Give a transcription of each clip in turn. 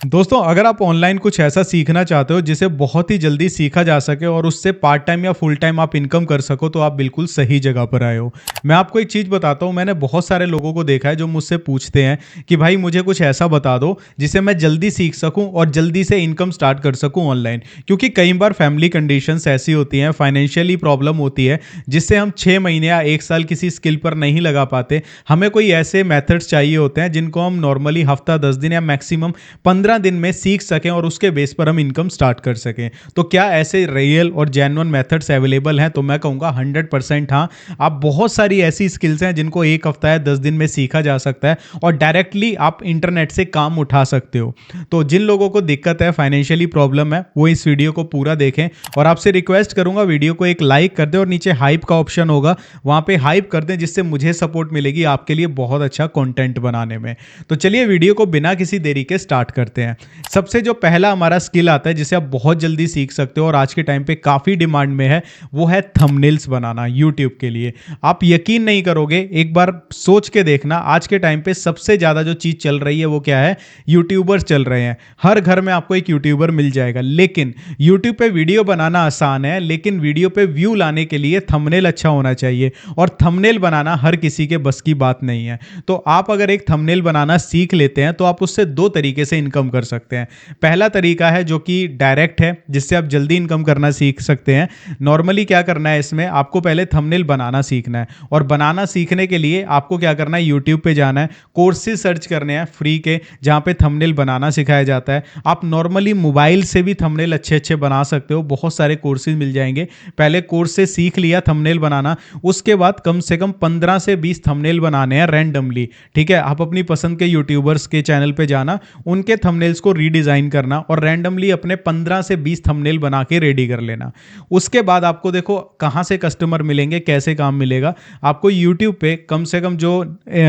दोस्तों, अगर आप ऑनलाइन कुछ ऐसा सीखना चाहते हो जिसे बहुत ही जल्दी सीखा जा सके और उससे पार्ट टाइम या फुल टाइम आप इनकम कर सको, तो आप बिल्कुल सही जगह पर आए हो। मैं आपको एक चीज़ बताता हूँ, मैंने बहुत सारे लोगों को देखा है जो मुझसे पूछते हैं कि भाई मुझे कुछ ऐसा बता दो जिसे मैं जल्दी सीख सकूँ और जल्दी से इनकम स्टार्ट कर सकूँ ऑनलाइन। क्योंकि कई बार फैमिली कंडीशंस ऐसी होती हैं, फाइनेंशियली प्रॉब्लम होती है, जिससे हम 6 महीने या 1 साल किसी स्किल पर नहीं लगा पाते। हमें कोई ऐसे मेथड्स चाहिए होते हैं जिनको हम नॉर्मली हफ्ता 10 दिन या मैक्सिमम 15 दिन में सीख सकें और उसके बेस पर हम इनकम स्टार्ट कर सकें। तो क्या ऐसे रियल और जेन्युइन मेथड्स अवेलेबल हैं? तो मैं कहूँगा 100% हाँ। आप बहुत सारी ऐसी स्किल्स हैं जिनको 1 हफ्ता या 10 दिन में सीखा जा सकता है और डायरेक्टली आप इंटरनेट से काम उठा सकते हो। तो जिन लोगों को दिक्कत है, फाइनेंशियली प्रॉब्लम है, वो इस वीडियो को पूरा देखें और आपसे रिक्वेस्ट करूंगा वीडियो को एक लाइक कर दें और नीचे हाइप का ऑप्शन होगा, वहां पे हाइप कर दें, जिससे मुझे सपोर्ट मिलेगी आपके लिए बहुत अच्छा कंटेंट बनाने में। तो चलिए वीडियो को बिना किसी देरी के स्टार्ट करते हैं। सबसे जो पहला हमारा स्किल आता है जिसे आप बहुत जल्दी सीख सकते हो और आज के टाइम पे काफ़ी डिमांड में है, वो है थंबनेल्स बनाना यूट्यूब के लिए। आप यकीन नहीं करोगे, एक बार सोच के देखना, आज के टाइम पे सबसे ज़्यादा जो चीज़ चल रही है वो क्या है? यूट्यूबर्स चल रहे हैं। हर घर में आपको एक यूट्यूबर मिल जाएगा। लेकिन यूट्यूब पे वीडियो बनाना आसान है, लेकिन वीडियो पे व्यू लाने के लिए थंबनेल अच्छा होना चाहिए और थंबनेल बनाना हर किसी के बस की बात नहीं है। तो आप अगर एक थंबनेल बनाना सीख लेते हैं तो आप उससे दो तरीके से इनकम कर सकते हैं। पहला तरीका है जो कि डायरेक्ट है, जिससे आप जल्दी इनकम करना सीख सकते हैं। नॉर्मली क्या करना है, इसमें आपको पहले थंबनेल बनाना सीखना है और बनाना सीखने के लिए आपको क्या करना है, यूट्यूब पे जाना है, कोर्सेज सर्च करने हैं फ्री के, जहाँ पे थंबनेल बनाना सिखाया जाता है। आप नॉर्मली मोबाइल से भी थंबनेल अच्छे अच्छे बना सकते हो, बहुत सारे कोर्सेज मिल जाएंगे। पहले कोर्स से सीख लिया थंबनेल बनाना, उसके बाद कम से कम 15 से 20 थंबनेल बनाने हैं रैंडमली। ठीक है, आप अपनी पसंद के यूट्यूबर्स के चैनल पे जाना, उनके थंबनेल्स को रीडिजाइन करना और रैंडमली अपने 15 से 20 थंबनेल बना के रेडी कर लेना। उसके बाद आपको देखो कहाँ से कस्टमर मिलेंगे, कैसे काम मिलेगा। आपको यूट्यूब पे कम से कम जो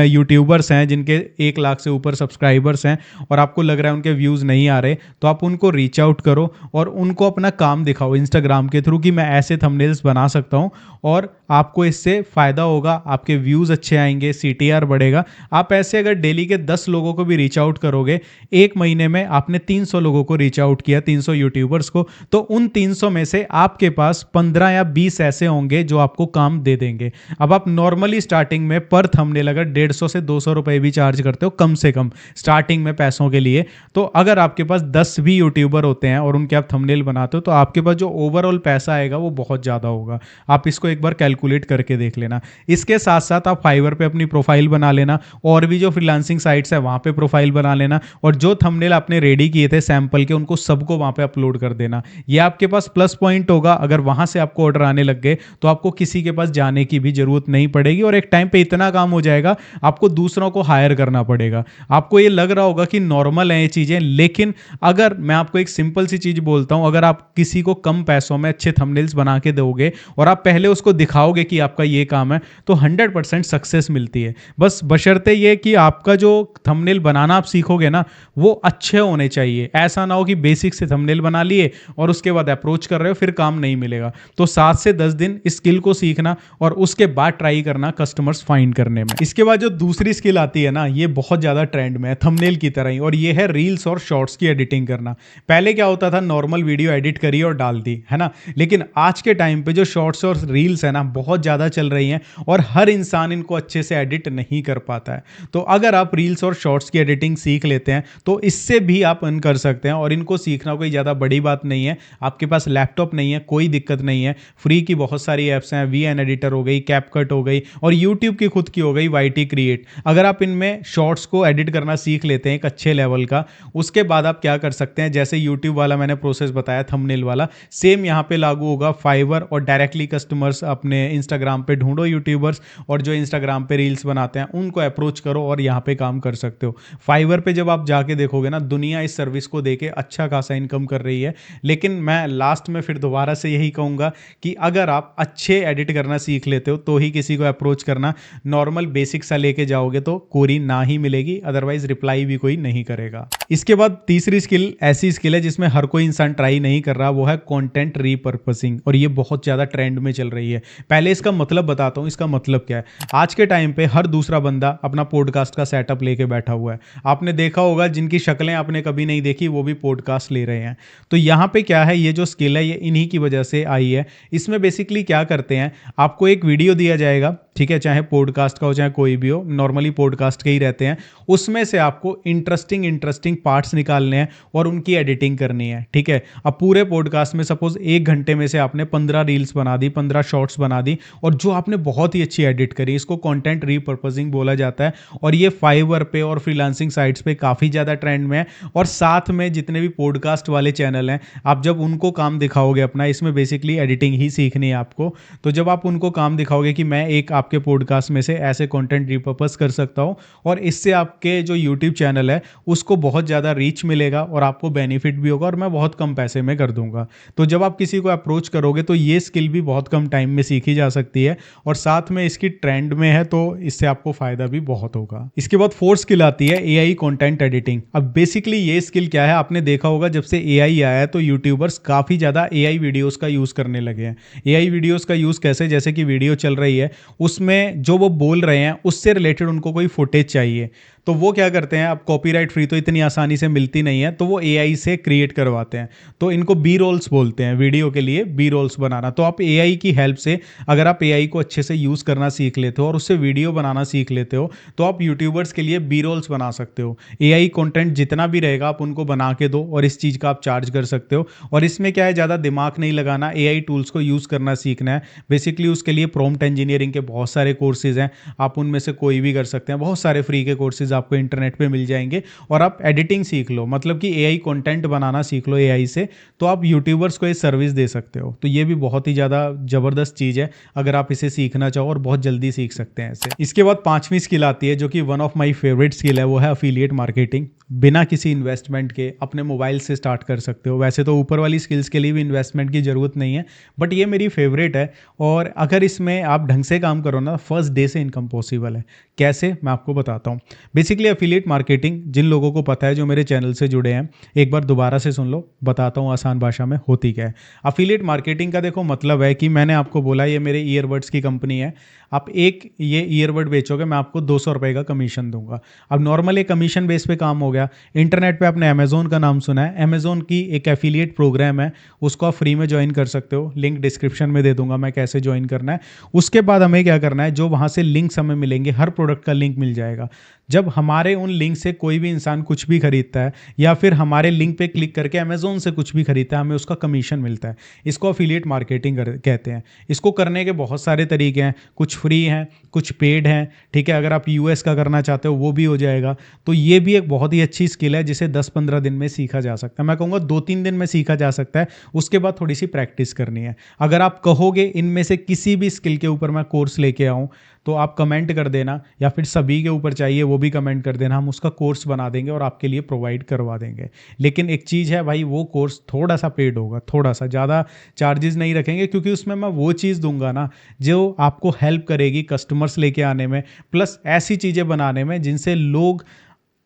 यूट्यूबर्स हैं जिनके 1 लाख से ऊपर सब्सक्राइबर्स हैं और आपको लग रहा है उनके व्यूज़ नहीं आ रहे, तो आप उनको रीच आउट करो और उनको अपना काम दिखाओ इंस्टाग्राम के थ्रू कि मैं ऐसे थंबनेल्स बना सकता हूँ और आपको इससे फ़ायदा होगा, आपके व्यूज़ अच्छे आएंगे, सीटीआर बढ़ेगा। आप ऐसे अगर डेली के 10 लोगों को भी रीच आउट करोगे, 1 महीने में आपने 300 लोगों को रीच आउट किया, 300 यूट्यूबर्स को, तो उन 300 में से आपके पास 15 या 20 ऐसे होंगे जो आपको काम दे देंगे। अब आप नॉर्मली स्टार्टिंग में पर थंबनेल अगर 150 से 200 रुपए भी चार्ज करते हो कम से कम स्टार्टिंग में पैसों के लिए, तो अगर आपके पास 10 भी यूट्यूबर होते हैं और उनके आप थंबनेल बनाते हो, तो आपके पास जो ओवरऑल पैसा आएगा वो बहुत ज़्यादा होगा। आप इसको एक बार कैलकुलेट करके देख लेना। इसके साथ साथ आप फाइवर पे अपनी प्रोफाइल बना लेना और भी जो फ्रीलांसिंग साइट्स है वहाँ पे प्रोफाइल बना लेना और जो थंबनेल आपने रेडी किए थे सैंपल के, उनको सबको वहाँ पे अपलोड कर देना। ये आपके पास प्लस पॉइंट होगा, अगर वहाँ से आपको ऑर्डर आने लग गए तो आपको किसी के पास जाने की भी जरूरत नहीं पड़ेगी और एक टाइम पे इतना काम हो जाएगा आपको दूसरों को हायर करना पड़ेगा। आपको ये लग रहा होगा कि नॉर्मल है ये चीज़ें, लेकिन अगर मैं आपको एक सिंपल सी चीज़ बोलता हूँ, अगर आप किसी को कम पैसों में अच्छे थंबनेल्स बना के दोगे और आप पहले उसको दिखाओगे कि आपका ये काम है, तो 100% सक्सेस मिलती है। बस बशर्ते ये कि आपका जो थंबनेल बनाना आप सीखोगे ना, वो अच्छे होने चाहिए। ऐसा ना हो कि बेसिक से थंबनेल बना लिए और उसके बाद अप्रोच कर रहे हो, फिर काम नहीं मिलेगा। तो 7 से 10 दिन इस स्किल को सीखना और उसके बाद ट्राई करना कस्टमर्स फाइंड करने में। इसके बाद जो दूसरी स्किल आती है ना, ये बहुत ज़्यादा ट्रेंड में है थंबनेल की तरह ही, और ये है रील्स और शॉर्ट्स की एडिटिंग करना। पहले क्या होता था, नॉर्मल वीडियो एडिट करी और डाल दी, है ना। लेकिन आज के टाइम पे जो शॉर्ट्स और रील्स है ना, बहुत ज़्यादा चल रही हैं और हर इंसान इनको अच्छे से एडिट नहीं कर पाता है। तो अगर आप रील्स और शॉर्ट्स की एडिटिंग सीख लेते हैं तो इससे भी आप अर्न कर सकते हैं और इनको सीखना कोई ज़्यादा बड़ी बात नहीं है। आपके पास लैपटॉप नहीं है, कोई दिक्कत नहीं है, फ्री की बहुत सारी ऐप्स हैं, वीएन एडिटर हो गई, कैपकट हो गई और यूट्यूब की खुद की हो गई वाईटी क्रिएट। अगर आप इनमें शॉर्ट्स को एडिट करना सीख लेते हैं एक अच्छे लेवल का, उसके बाद आप क्या कर सकते हैं, जैसे यूट्यूब वाला मैंने प्रोसेस बताया थंबनेल वाला, सेम यहाँ पे लागू होगा फाइवर और डायरेक्टली कस्टमर्स अपने इंस्टाग्राम पे ढूंढो यूट्यूबर्स और जो इंस्टाग्राम पे रील्स बनाते हैं उनको अप्रोच करो और यहाँ पे काम कर सकते हो। फाइवर पे जब आप जाके देखोगे ना, दुनिया इस सर्विस को देके अच्छा खासा इनकम कर रही है। लेकिन मैं लास्ट में फिर दोबारा से यही कहूँगा कि अगर आप अच्छे एडिट करना सीख लेते हो तो ही किसी को अप्रोच करना। नॉर्मल बेसिक सा लेके जाओगे तो कोरी ना ही मिलेगी, अदरवाइज रिप्लाई भी कोई नहीं करेगा। इसके बाद तीसरी स्किल ऐसी स्किल है जिसमें हर कोई इंसान ट्राई नहीं कर रहा, वो है कंटेंट रीपर्पसिंग, और ये बहुत ज़्यादा ट्रेंड में चल रही है। पहले इसका मतलब बताता हूँ, इसका मतलब क्या है। आज के टाइम पे हर दूसरा बंदा अपना पॉडकास्ट का सेटअप लेके बैठा हुआ है। आपने देखा होगा जिनकी शक्ल शक्लें आपने कभी नहीं देखी, वो भी पॉडकास्ट ले रहे हैं। तो यहाँ पे क्या है, ये जो स्किल है ये इन्हीं की वजह से आई है। इसमें बेसिकली क्या करते हैं, आपको एक वीडियो दिया जाएगा, ठीक है, चाहे पॉडकास्ट का हो चाहे कोई भी हो, नॉर्मली पॉडकास्ट के ही रहते हैं। उसमें से आपको इंटरेस्टिंग इंटरेस्टिंग पार्ट्स निकालने हैं और उनकी एडिटिंग करनी है, ठीक है। अब पूरे पॉडकास्ट में सपोज 1 घंटे में से आपने 15 रील्स बना दी, 15 शॉर्ट्स बना दी, और जो आपने बहुत ही अच्छी एडिट करी, इसको कंटेंट रीपर्पजिंग बोला जाता है। और ये फाइवर पे और फ्रीलांसिंग साइट्स पे काफ़ी ज़्यादा ट्रेंड में है। और साथ में जितने भी पॉडकास्ट वाले चैनल हैं, आप जब उनको काम दिखाओगे अपना, इसमें बेसिकली एडिटिंग ही सीखनी है आपको, तो जब आप उनको काम दिखाओगे कि मैं एक आपके पॉडकास्ट में से ऐसे कंटेंट रिपर्पस कर सकता हूँ, और इससे आपके जो यूट्यूब चैनल है उसको बहुत ज़्यादा रीच मिलेगा और आपको बेनिफिट भी होगा, और मैं बहुत कम पैसे में कर दूंगा। तो जब आप किसी को अप्रोच करोगे तो ये स्किल भी बहुत कम टाइम में सीखी जा सकती है, और साथ में इसकी ट्रेंड में है, तो इससे आपको फायदा भी बहुत होगा। इसके बाद फोर्थ स्किल आती है एआई कंटेंट एडिटिंग। अब बेसिकली ये स्किल क्या है, आपने देखा होगा जब से एआई आया है तो यूट्यूबर्स काफ़ी ज़्यादा एआई वीडियोस का यूज़ करने लगे हैं। एआई वीडियोस का यूज़ कैसे, जैसे कि वीडियो चल रही है, उसमें जो वो बोल रहे हैं उससे रिलेटेड उनको कोई फुटेज चाहिए, तो वो क्या करते हैं, अब कॉपीराइट फ्री तो इतनी आसानी से मिलती नहीं है, तो वो एआई से क्रिएट करवाते हैं। तो इनको बी रोल्स बोलते हैं, वीडियो के लिए बी रोल्स बनाना। तो आप एआई की हेल्प से, अगर आप एआई को अच्छे से यूज़ करना सीख लेते हो और उससे वीडियो बनाना सीख लेते हो, तो आप यूट्यूबर्स के लिए बी रोल्स बना सकते हो। एआई कंटेंट जितना भी रहेगा आप उनको बना के दो, और इस चीज़ का आप चार्ज कर सकते हो। और इसमें क्या है, ज़्यादा दिमाग नहीं लगाना, एआई टूल्स को यूज़ करना सीखना है। बेसिकली उसके लिए प्रॉम्प्ट इंजीनियरिंग के बहुत सारे कोर्सेज हैं, आप उनमें से कोई भी कर सकते हैं। बहुत सारे फ्री के कोर्सेज आपको इंटरनेट पे मिल जाएंगे, और आप एडिटिंग सीख लो, मतलब कि एआई कंटेंट बनाना सीख लो एआई से, तो आप यूट्यूबर्स को ये सर्विस दे सकते हो। तो ये भी बहुत ही ज़्यादा ज़बरदस्त चीज़ है, अगर आप इसे सीखना चाहो, और बहुत जल्दी सीख सकते हैं इसे। इसके बाद पांचवी स्किल आती है, जो कि one of my favourite skill है, वो है अफिलिएट मार्केटिंग। बिना किसी इन्वेस्टमेंट के अपने मोबाइल से स्टार्ट कर सकते हो। वैसे तो ऊपर वाली स्किल्स के लिए भी इन्वेस्टमेंट की ज़रूरत नहीं है, बट ये मेरी फेवरेट है, और अगर इसमें आप ढंग से काम करो ना, फर्स्ट डे से इनकम पॉसिबल है। कैसे, मैं आपको बताता हूँ। बेसिकली अफिलिएट मार्केटिंग जिन लोगों को पता है, जो मेरे चैनल से जुड़े हैं, एक बार दोबारा से सुन लो, बताता हूँ आसान भाषा में होती क्या है। अफिलिएट मार्केटिंग का देखो मतलब है कि मैंने आपको बोला ये मेरे ईयरबड्स की कंपनी है, आप एक ये ईयरबड बेचोगे, मैं आपको 200 रुपये का कमीशन दूंगा। अब नॉर्मल एक कमीशन बेस पे काम हो गया। इंटरनेट पे आपने अमेज़ोन का नाम सुना है, अमेज़ोन की एक एफिलिएट प्रोग्राम है, उसको आप फ्री में ज्वाइन कर सकते हो। लिंक डिस्क्रिप्शन में दे दूंगा मैं कैसे ज्वाइन करना है। उसके बाद हमें क्या करना है, जो वहाँ से लिंक्स हमें मिलेंगे, हर प्रोडक्ट का लिंक मिल जाएगा। जब हमारे उन लिंक से कोई भी इंसान कुछ भी खरीदता है, या फिर हमारे लिंक पे क्लिक करके अमेज़ोन से कुछ भी खरीदता है, हमें उसका कमीशन मिलता है। इसको अफिलिएट मार्केटिंग कहते हैं। इसको करने के बहुत सारे तरीके हैं, कुछ फ्री हैं, कुछ पेड हैं, ठीक है। अगर आप यूएस का करना चाहते हो वो भी हो जाएगा। तो ये भी एक बहुत ही अच्छी स्किल है, जिसे 10-15 दिन में सीखा जा सकता है। मैं कहूँगा 2-3 दिन में सीखा जा सकता है, उसके बाद थोड़ी सी प्रैक्टिस करनी है। अगर आप कहोगे इनमें से किसी भी स्किल के ऊपर मैं कोर्स लेके आऊँ, तो आप कमेंट कर देना, या फिर सभी के ऊपर चाहिए वो भी कमेंट कर देना, हम उसका कोर्स बना देंगे और आपके लिए प्रोवाइड करवा देंगे। लेकिन एक चीज़ है भाई, वो कोर्स थोड़ा सा पेड होगा, थोड़ा सा, ज़्यादा चार्जेस नहीं रखेंगे, क्योंकि उसमें मैं वो चीज़ दूंगा ना जो आपको हेल्प करेगी कस्टमर्स लेके आने में, प्लस ऐसी चीज़ें बनाने में जिनसे लोग,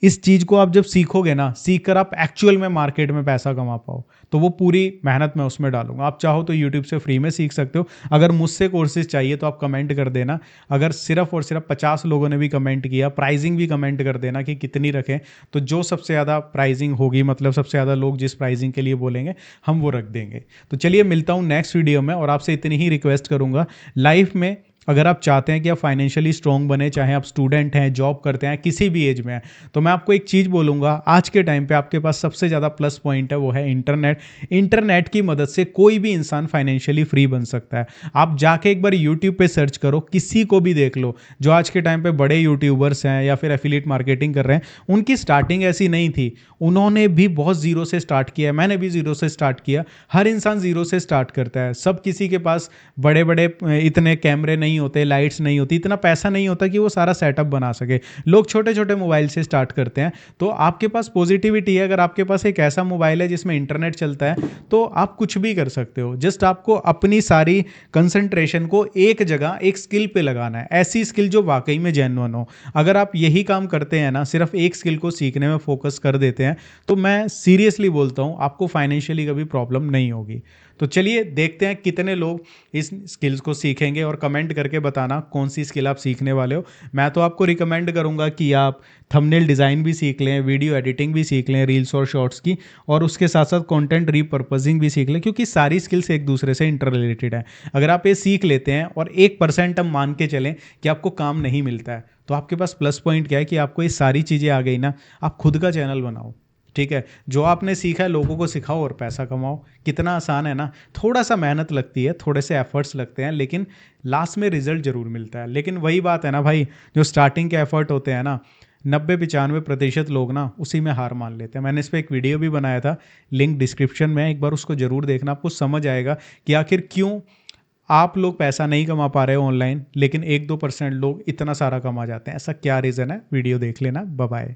इस चीज़ को आप जब सीखोगे ना, सीख कर आप एक्चुअल में मार्केट में पैसा कमा पाओ, तो वो पूरी मेहनत मैं उसमें डालूंगा। आप चाहो तो यूट्यूब से फ्री में सीख सकते हो। अगर मुझसे कोर्सेज चाहिए तो आप कमेंट कर देना। अगर सिर्फ और सिर्फ 50 लोगों ने भी कमेंट किया, प्राइसिंग भी कमेंट कर देना कि कितनी रखें, तो जो सबसे ज़्यादा प्राइसिंग होगी, मतलब सबसे ज़्यादा लोग जिस प्राइसिंग के लिए बोलेंगे, हम वो रख देंगे। तो चलिए मिलता हूँ नेक्स्ट वीडियो में, और आपसे इतनी ही रिक्वेस्ट करूँगा, लाइफ में अगर आप चाहते हैं कि आप फाइनेंशियली स्ट्रॉन्ग बने, चाहे आप स्टूडेंट हैं, जॉब करते हैं, किसी भी एज में हैं, तो मैं आपको एक चीज़ बोलूँगा, आज के टाइम पे आपके पास सबसे ज़्यादा प्लस पॉइंट है, वो है इंटरनेट। इंटरनेट की मदद से कोई भी इंसान फाइनेंशियली फ्री बन सकता है। आप जाके एक बार यूट्यूब पे सर्च करो, किसी को भी देख लो, जो आज के टाइम पे बड़े यूट्यूबर्स हैं या फिर एफिलिएट मार्केटिंग कर रहे हैं, उनकी स्टार्टिंग ऐसी नहीं थी। उन्होंने भी बहुत ज़ीरो से स्टार्ट किया, मैंने भी ज़ीरो से स्टार्ट किया। हर इंसान ज़ीरो से स्टार्ट करता है। सब किसी के पास बड़े बड़े इतने कैमरे नहीं होते, लाइट्स नहीं होती, इतना पैसा नहीं होता कि वो सारा सेटअप बना सके। लोग छोटे छोटे मोबाइल से स्टार्ट करते हैं। तो आपके पास पॉजिटिविटी है, अगर आपके पास एक ऐसा मोबाइल है जिसमें इंटरनेट चलता है, तो आप कुछ भी कर सकते हो। जस्ट आपको अपनी सारी कंसंट्रेशन को एक जगह, एक स्किल पे लगाना है, ऐसी स्किल जो वाकई में जेन्युइन हो। अगर आप यही काम करते हैं ना, सिर्फ एक स्किल को सीखने में फोकस कर देते हैं, तो मैं सीरियसली बोलता हूँ आपको फाइनेंशियली कभी प्रॉब्लम नहीं होगी। तो चलिए देखते हैं कितने लोग इस स्किल्स को सीखेंगे और कमेंट करके बताना कौन सी स्किल आप सीखने वाले हो। मैं तो आपको रिकमेंड करूंगा कि आप थंबनेल डिज़ाइन भी सीख लें, वीडियो एडिटिंग भी सीख लें रील्स और शॉर्ट्स की, और उसके साथ साथ कंटेंट रीपर्पजिंग भी सीख लें, क्योंकि सारी स्किल्स एक दूसरे से इंटर रिलेटेड है। अगर आप ये सीख लेते हैं और 1% हम मान के चलें कि आपको काम नहीं मिलता है, तो आपके पास प्लस पॉइंट क्या है कि आपको ये सारी चीज़ें आ गई ना, आप खुद का चैनल बनाओ। ठीक है, जो आपने सीखा है लोगों को सिखाओ और पैसा कमाओ। कितना आसान है ना। थोड़ा सा मेहनत लगती है, थोड़े से एफर्ट्स लगते हैं, लेकिन लास्ट में रिजल्ट जरूर मिलता है। लेकिन वही बात है ना भाई, जो स्टार्टिंग के एफर्ट होते हैं ना, 90-95% लोग ना उसी में हार मान लेते हैं। मैंने इस पर एक वीडियो भी बनाया था, लिंक डिस्क्रिप्शन में है, एक बार उसको ज़रूर देखना, आपको समझ आएगा कि आखिर क्यों आप लोग पैसा नहीं कमा पा रहे हो ऑनलाइन, लेकिन 1-2% लोग इतना सारा कमा जाते हैं। ऐसा क्या रीज़न है, वीडियो देख लेना। Bye bye.